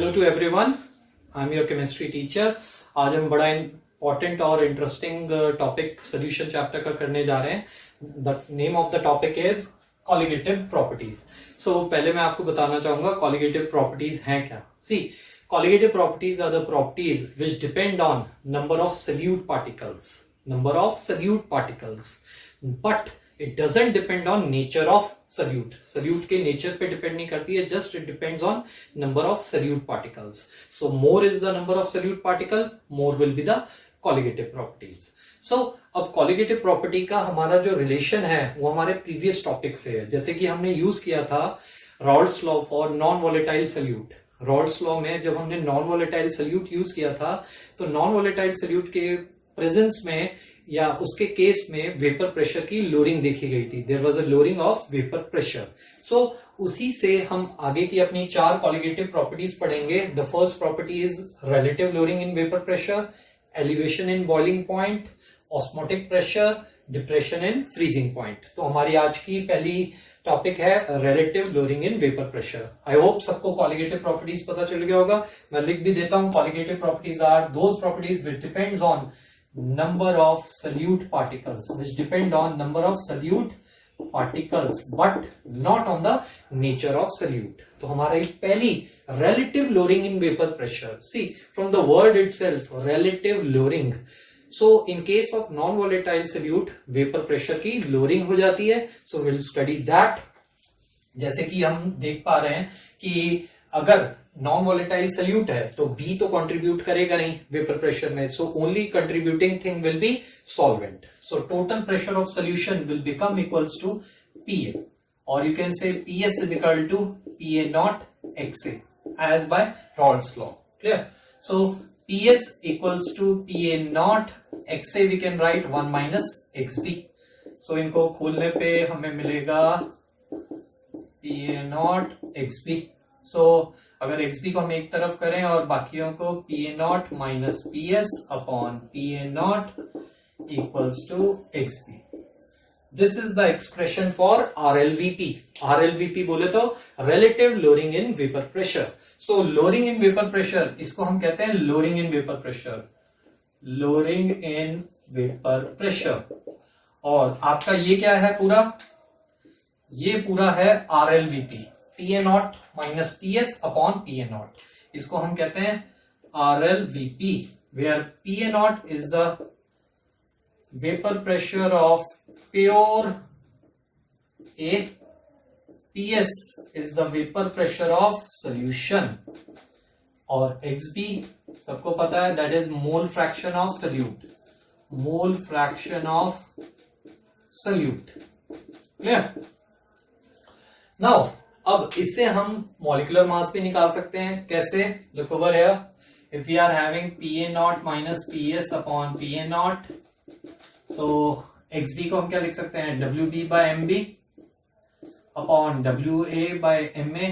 Hello to everyone, I am your chemistry teacher. आज हम बड़ा इंपॉर्टेंट और इंटरेस्टिंग टॉपिक सोल्यूशन चैप्टर का करने जा रहे हैं। The name of the topic is colligative properties. So पहले मैं आपको बताना चाहूंगा कॉलिगेटिव प्रॉपर्टीज हैं क्या। See, colligative properties are the properties which depend on number of solute particles, but it doesn't depend on nature of solute. Solute के nature पे depend नहीं करती है, just it depends on number of solute particles. So more is the number of solute particle, more will be the colligative properties. So अब colligative property का हमारा जो relation है वो हमारे प्रीवियस टॉपिक से है। जैसे कि हमने यूज किया था Raoult's law for non volatile solute. Raoult's law में जब हमने नॉन वोलेटाइल सोल्यूट यूज किया था तो नॉन वोलेटाइल सोल्यूट के प्रेजेंस में या उसके केस में वेपर प्रेशर की लोडिंग देखी गई थी। There was a lowering of vapour pressure. So उसी से हम आगे की अपनी 4 कॉलिगेटिव प्रॉपर्टीज पढ़ेंगे। The first property is relative lowering in vapour pressure, elevation in boiling point, osmotic pressure, depression in freezing point. तो हमारी आज की पहली टॉपिक है relative lowering in vapour pressure. I hope सबको कॉलिगेटिव प्रॉपर्टीज पता चल गया होगा। मैं लिख भी देता हूं, colligative properties are those properties which depends on number of solute particles, which depend on number of solute particles but not on the nature of solute. तो हमारी पहली relative loading in vapor pressure. See, from the word itself, relative loading. So in case of non volatile solute, vapor pressure की loading हो जाती है. So we'll study that. जैसे कि हम देख पा रहे हैं कि अगर नॉन वोलेटाइल सोल्यूट है तो बी तो कंट्रीब्यूट करेगा नहीं वेपर प्रेशर में, so only contributing thing will be solvent. So total pressure of solution will become equals to PA, और you can say PS is equal to PA nought XA as by Raoult's law. Clear? So PS equals to PA nought XA, we can write 1 minus XB. So इनको खोलने पे हमें मिलेगा पीए not XB. सो अगर XB को हम एक तरफ करें और बाकियों को PA not minus PS upon PA not equals to XB. This is the expression for RLVP. RLVP बोले तो relative lowering in vapour pressure. So lowering in vapour pressure, इसको हम कहते हैं lowering in vapour pressure, lowering in vapour pressure. और आपका ये क्या है पूरा, ये पूरा है RLVP, PA not minus PS upon PA nought. इसको हम कहते हैं RLVP, where PA not is the vapour pressure of pure A, PS is the vapour pressure of solution, और एक्सबी सबको पता है that is mole fraction of solute, mole fraction of solute. Clear? Now अब इससे हम molecular mass भी निकाल सकते हैं। कैसे? Look over here, if we are having PA not minus PS upon PA naught, so XB को हम क्या लिख सकते हैं, W B by M B upon W A by M A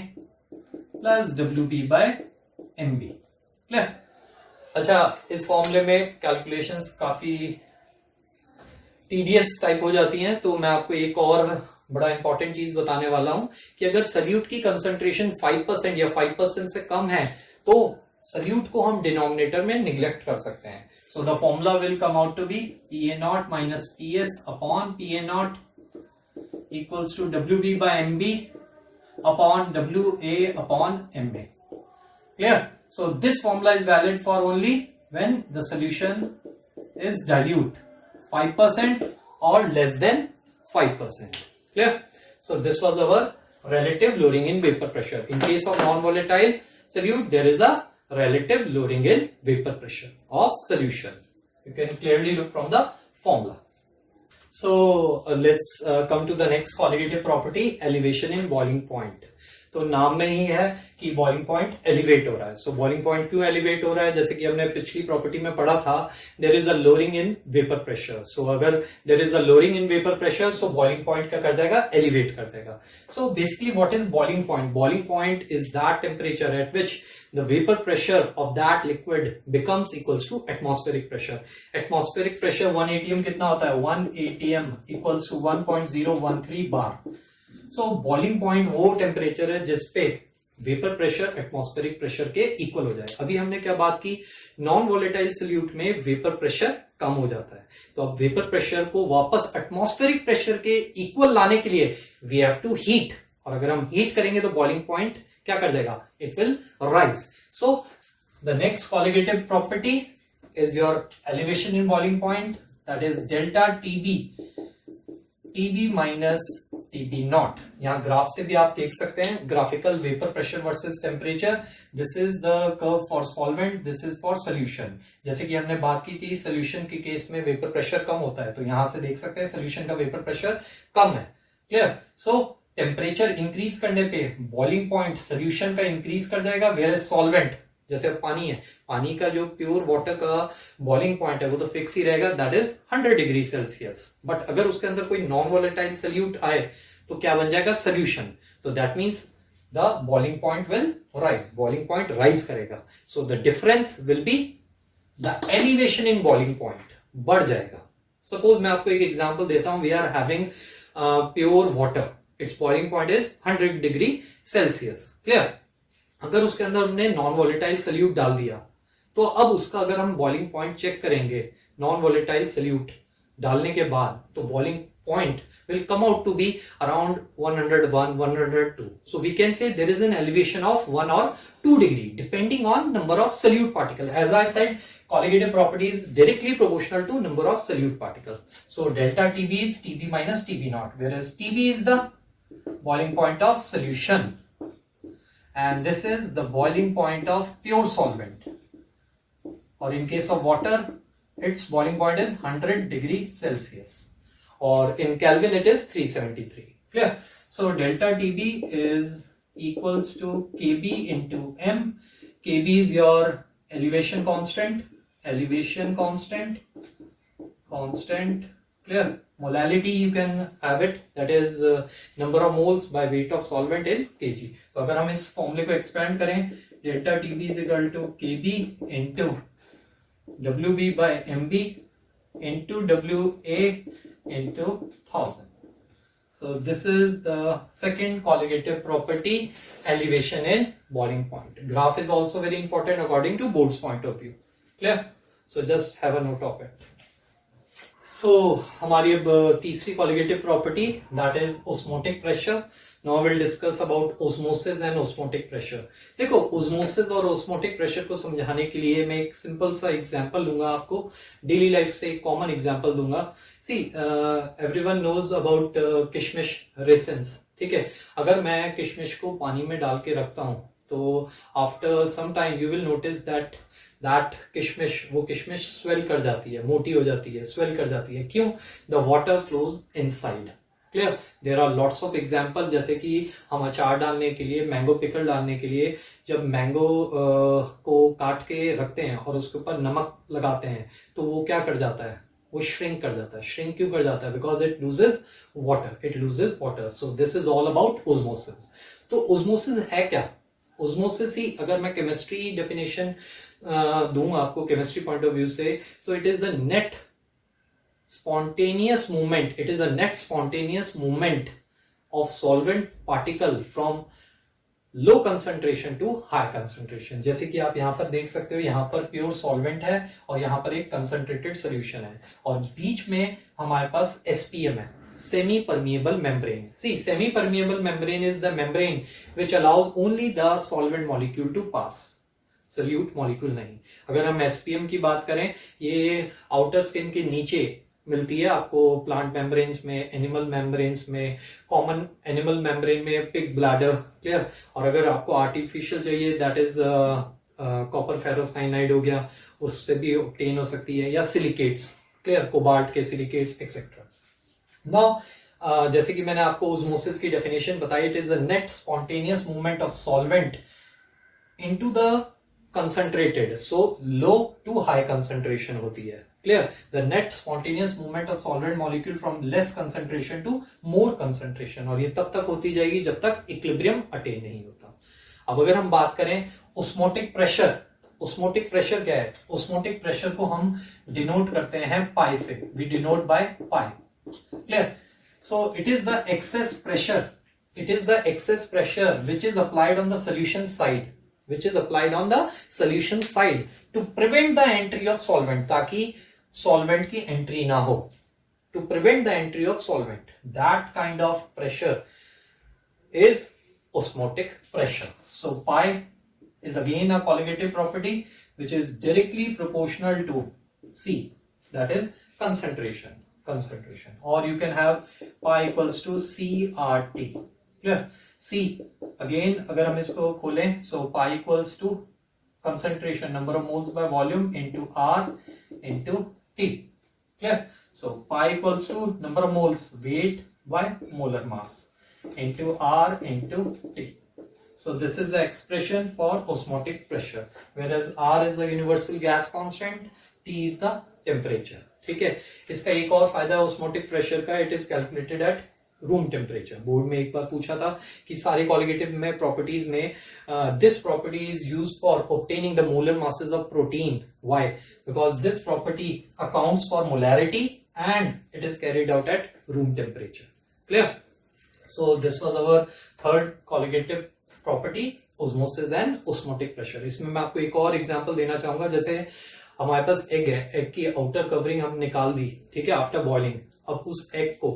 plus W B by M B. Clear? अच्छा, इस फॉर्मूले में कैलकुलेशंस काफी टीडियस टाइप हो जाती हैं, तो मैं आपको एक और बड़ा इंपॉर्टेंट चीज बताने वाला हूं कि अगर सोल्यूट की कंसंट्रेशन 5% या 5% से कम है तो सोल्यूट को हम डिनोमिनेटर में निग्लेक्ट कर सकते हैं। So the formula will come out to be PA not minus PS upon PA not equals to W B by M B upon W A upon M B. Clear? So this formula is valid for only when the solution is dilute 5% और less than 5%. Clear? So this was our relative loading in vapor pressure. In case of non-volatile solute, there is a relative loading in vapor pressure of solution. You can clearly look from the formula. So let's come to the next colligative property, elevation in boiling point. तो नाम में ही है कि boiling point elevate हो रहा है। सो boiling point क्यों elevate हो रहा है? जैसे कि हमने पिछली प्रॉपर्टी में पढ़ा था, there is a lowering in vapour pressure. So अगर there is a lowering in vapour pressure, so boiling point क्या कर जाएगा, एलिवेट कर देगा। So basically what is boiling point? Boiling point is that temperature at which the vapor pressure of that liquid becomes equals to atmospheric pressure. Atmospheric pressure 1 atm कितना होता है? 1 atm equals to 1.013 bar. So boiling point वो temperature है जिसपे vapour pressure atmospheric pressure के equal हो जाए। अभी हमने क्या बात की, नॉन वोलेटाइल सॉल्यूट में वेपर प्रेशर कम हो जाता है, तो अब वेपर प्रेशर को वापस एटमॉस्फेरिक प्रेशर के इक्वल लाने के लिए वी हैव टू हीट, और अगर हम हीट करेंगे तो बॉइलिंग पॉइंट क्या कर जाएगा, it will rise. So the next colligative property is your elevation in boiling point, that is delta TB minus TB naught. यहां ग्राफ से भी आप देख सकते हैं, graphical vapour pressure versus temperature, this is the curve for solvent, this is for solution. जैसे कि हमने बात की थी सोल्यूशन के केस में वेपर प्रेशर कम होता है, तो यहां से देख सकते हैं सोल्यूशन का वेपर प्रेशर कम है। क्लियर? सो टेम्परेचर इंक्रीज करने पे बॉइलिंग पॉइंट सोल्यूशन का इंक्रीज कर जाएगा, वेयर सॉल्वेंट जैसे पानी है, पानी का जो प्योर वाटर का बॉइलिंग पॉइंट है वो तो फिक्स ही रहेगा, that is 100 degree Celsius. But अगर उसके अंदर कोई नॉन वोलेटाइल सॉल्यूट आए तो क्या बन जाएगा, सोल्यूशन, तो that means the boiling point will rise, boiling point rise करेगा। So the difference will be the elevation in boiling point बढ़ जाएगा। सपोज मैं आपको एक एग्जांपल देता हूं, we are having pure water, its boiling point is 100 degree Celsius. Clear? अगर उसके अंदर हमने नॉन वोलेटाइल सॉल्यूट डाल दिया, तो अब उसका अगर हम बॉइलिंग पॉइंट चेक करेंगे नॉन वोलेटाइल सॉल्यूट डालने के बाद, तो boiling point will come out to be around 101, 102. So we can say there is an elevation of 1 or 2 degree depending on number of solute particle. As I said, colligative property is directly proportional to number of solute particle. So delta TB is TB minus TB naught, whereas TB is the boiling point of solution and this is the boiling point of pure solvent. Or in case of water, its boiling point is 100 degree Celsius. Or in Kelvin it is 373. Clear? So delta TB is equals to KB into M. KB is your elevation constant. Clear? Molality you can have it, that is number of moles by weight of solvent in kg. तो अगर हम इस फॉर्मूले को expand करें, delta TB is equal to KB into WB by MB into WA into 1000. So this is the second colligative property, elevation in boiling point. Graph is also very important according to board's point of view. Clear? So just have a note of it. So हमारी अब तीसरी colligative property, that is osmotic pressure. Now we'll discuss about osmosis and osmotic pressure. देखो, osmosis और osmotic pressure को समझाने के लिए मैं एक सिंपल सा एग्जांपल लूंगा, आपको डेली लाइफ से एक कॉमन एग्जांपल दूंगा। सी एवरीवन नोज अबाउट किशमिश रेसिन्स, ठीक है? अगर मैं किशमिश को पानी में डाल के रखता हूं, तो after some time you will notice that किशमिश स्वेल कर जाती है, मोटी हो जाती है, स्वेल कर जाती है। क्यों? The water flows inside. Clear? There are lots of example, जैसे कि हम अचार डालने के लिए, मैंगो पिकल डालने के लिए, जब मैंगो को काट के रखते हैं और उसके ऊपर नमक लगाते हैं, तो वो क्या कर जाता है, वो श्रिंक कर जाता है। श्रिंक क्यों कर जाता है? Because it loses water. So this is all about osmosis. तो ओस्मोसिस है क्या? ओस्मोसिस ही अगर मैं केमिस्ट्री डेफिनेशन दूं आपको केमिस्ट्री पॉइंट ऑफ व्यू से, सो it is the net spontaneous movement of solvent particle from low concentration to high concentration. जैसे कि आप यहां पर देख सकते हो, यहां पर प्योर सॉल्वेंट है और यहां पर एक कंसंट्रेटेड सॉल्यूशन है, और बीच में हमारे पास SPM है, semi permeable membrane. See, semi permeable membrane is the membrane which allows only the solvent molecule to pass, solute molecule नहीं। अगर हम SPM की बात करें, ये आउटर स्किन के नीचे मिलती है आपको प्लांट मेम्ब्रेन्स में, एनिमल मेम्ब्रेन्स में, कॉमन एनिमल मेम्ब्रेन में पिग ब्लैडर। क्लियर? और अगर आपको आर्टिफिशियल चाहिए, दैट इज कॉपर फेरोसाइनाइड हो गया, उससे भी ऑब्टेन हो सकती है, या सिलिकेट्स। क्लियर? कोबाल्ट के सिलिकेट्स एक्सेट्रा। नाउ जैसे कि मैंने आपको ओस्मोसिस की डेफिनेशन बताई, it is the net spontaneous movement of solvent into the concentrated, so low to high concentration होती है। Clear? The net spontaneous movement of solvent molecule from less concentration to more concentration, और ये तब तक होती जाएगी जब तक इक्विलिब्रियम अटेन नहीं होता। अब अगर हम बात करें ओस्मोटिक प्रेशर क्या है? ओस्मोटिक प्रेशर को हम डिनोट करते हैं पाई से, we denote by pi. Clear? So it is the excess pressure it is the excess pressure which is applied on the solution side, to prevent the entry of solvent, ताकि solvent की entry ना हो, to prevent the entry of solvent. That kind of pressure is osmotic pressure. So pi is again a colligative property which is directly proportional to C, that is concentration, or you can have pi equals to CRT. Clear? C again अगर हम इसको खोलें, so pi equals to concentration, number of moles by volume, into R into T. Clear? So pi equals to number of moles, weight by molar mass, into R into T. So this is the expression for osmotic pressure, whereas R is the universal gas constant, T is the temperature. ठीक है, इसका एक और फायदा है osmotic pressure का, it is calculated at room temperature. Board में एक बार पूछा था कि सारे कॉलिगेटिव में प्रॉपर्टीज में this property is used for obtaining the molar masses of protein. Why? Because this property accounts for molarity and it is carried out at room temperature. Clear? So this was our third colligative property, osmosis and osmotic pressure. इसमें मैं आपको एक और example देना चाहूंगा. जैसे हमारे पास egg है, एग की आउटर कवरिंग हम निकाल दी, ठीक है, आफ्टर बॉइलिंग. अब उस एग को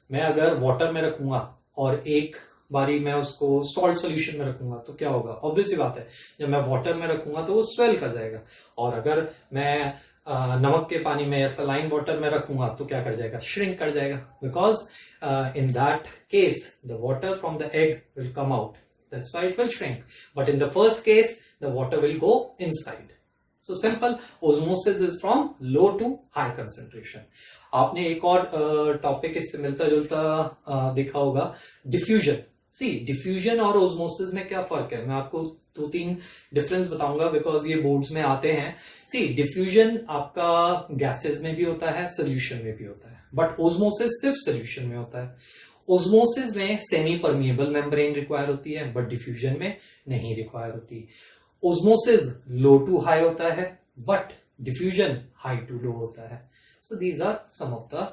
मैं अगर वाटर में रखूंगा और एक बारी मैं उसको सॉल्ट सोल्यूशन में रखूंगा तो क्या होगा? ऑब्वियस सी बात है, जब मैं वाटर में रखूंगा तो वो स्वेल कर जाएगा, और अगर मैं नमक के पानी में या सलाइन वाटर में रखूंगा तो क्या कर जाएगा? श्रिंक कर जाएगा. Because in that case the water from the egg will come out, that's why it will shrink. But in the first case the water will go inside. So simple, osmosis is from low to high concentration. आपने एक और topic इससे मिलता जुलता देखा होगा, diffusion. सी, diffusion और osmosis में क्या फर्क है? मैं आपको 2-3 डिफरेंस बताऊंगा बिकॉज ये बोर्ड्स में आते हैं. सी, डिफ्यूजन आपका गैसेस में भी होता है, सोल्यूशन में भी होता है, बट ओस्मोसिस सिर्फ सोल्यूशन में होता है. ओस्मोसिस में सेमी परमिएबल मेम्ब्रेन रिक्वायर होती है, बट डिफ्यूजन में नहीं रिक्वायर होती. ओस्मोसिस लो टू हाई होता है, but diffusion high to low होता है. So these are some of the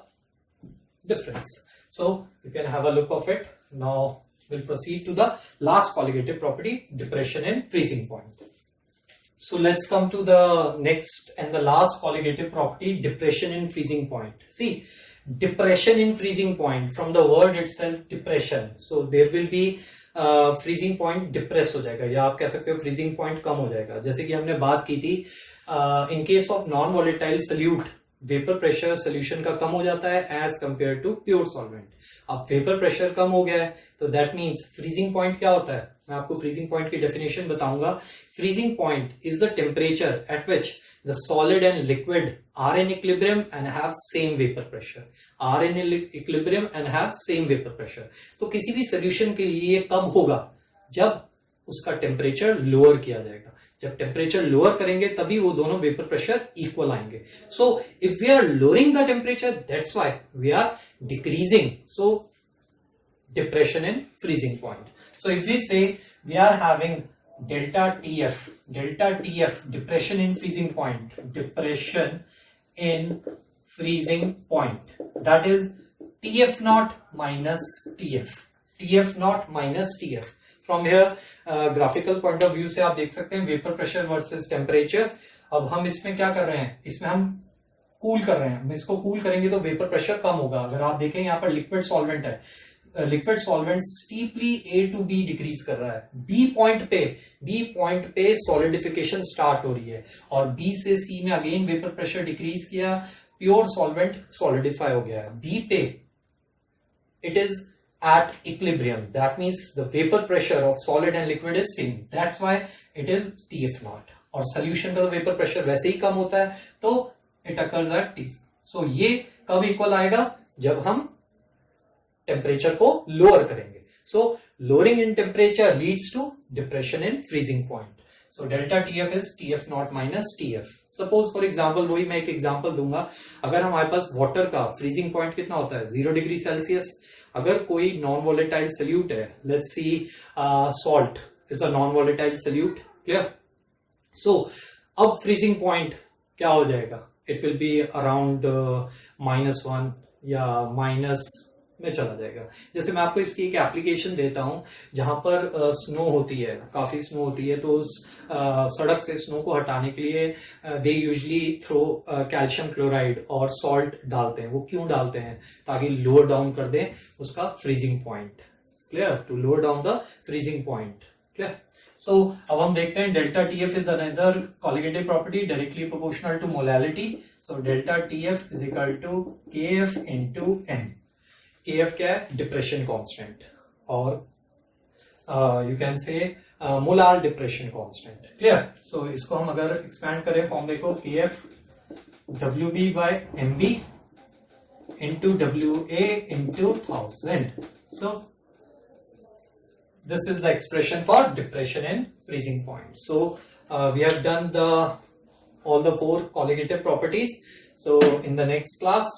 difference. So you can have a look of it. Now we'll proceed to the last colligative property, depression in freezing point. So let's come to the next and the last colligative property, depression in freezing point. See, depression in freezing point, from the word itself, depression. So there will be freezing point depress हो जाएगा, या आप कह सकते हो freezing point कम हो जाएगा. जैसे कि हमने बात की थी, in case of non volatile solute, vapour pressure solution का कम हो जाता है as compare to pure solvent. अब वेपर प्रेशर कम हो गया है तो दैट मींस फ्रीजिंग पॉइंट क्या होता है? मैं आपको फ्रीजिंग पॉइंट की डेफिनेशन बताऊंगा. Freezing point is the temperature at which the solid and liquid are in equilibrium and have same vapour pressure. Are in equilibrium and have same vapour pressure. तो किसी भी सोल्यूशन के लिए ये कब होगा? जब उसका टेम्परेचर लोअर किया जाएगा. जब टेम्परेचर लोअर करेंगे तभी वो दोनों वेपर प्रेशर इक्वल आएंगे. So if we are lowering the temperature, that's why we are decreasing. So depression in freezing point. So if we say we are having delta TF depression in freezing point, depression in freezing point, that is TF nought minus TF. From here graphical point of view से आप देख सकते हैं vapour pressure versus temperature. अब हम इसमें क्या कर रहे हैं? इसमें हम कूल कर रहे हैं. हम इसको कूल करेंगे तो वेपर प्रेशर कम होगा. अगर आप देखें यहाँ पर लिक्विड सॉल्वेंट है, liquid solvent steeply A to B decrease कर रहा है. बी पॉइंट पे सॉलिडिफिकेशन स्टार्ट हो रही है, और B से C में अगेन वेपर प्रेशर डिक्रीज किया, प्योर सॉल्वेंट सॉलिडिफाई हो गया है. B पे it is at equilibrium, that means the vapor pressure of solid and liquid is same, that's why it is TF naught. और solution का तो vapor pressure वैसे ही कम होता है तो it occurs at T. so ये कब इक्वल आएगा? जब हम टेम्परेचर को लोअर करेंगे. so lowering in temperature leads to depression in freezing point. so delta TF is TF naught minus TF. suppose for example, वही मैं एक एग्जांपल दूंगा. अगर हमारे पास वाटर का फ्रीजिंग पॉइंट कितना होता है? 0 डिग्री सेल्सियस. अगर कोई नॉन वोलेटाइल सोल्यूट है, let's see salt is a non volatile solute. Clear? So अब फ्रीजिंग पॉइंट क्या हो जाएगा? इट विल बी अराउंड -1 या में चला जाएगा। जैसे मैं आपको इसकी एक एप्लीकेशन देता हूं, जहां पर स्नो होती है, काफी स्नो होती है, तो उस सड़क से स्नो को हटाने के लिए they usually throw calcium chloride और सॉल्ट डालते हैं। वो क्यों डालते हैं? ताकि लोअर डाउन कर दें उसका freezing point. Clear? To lower down the freezing point. Clear? So अब हम देखते हैं delta TF is another colligative property directly proportional to molality. So delta TF is equal to KF into n. KF क्या है? Depression constant, और you can say molar depression constant. Clear? So इसको हम अगर एक्सपैंड करें फॉर्मूले को, KF WB by MB into WA into 1000. So this is the expression for depression and freezing point. So we have done all the 4 colligative properties. So in the next class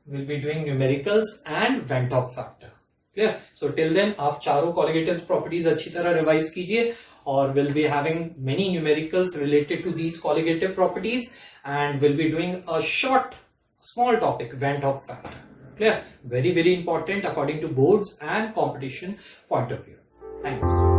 we'll be doing numericals and Van 't Hoff factor. Clear? So till then आप चारों colligative properties अच्छी तरह revise कीजिए, और we'll be having many numericals related to these colligative properties, and we'll be doing a small topic, Van 't Hoff factor. Clear? Very important according to boards and competition point of view. Thanks.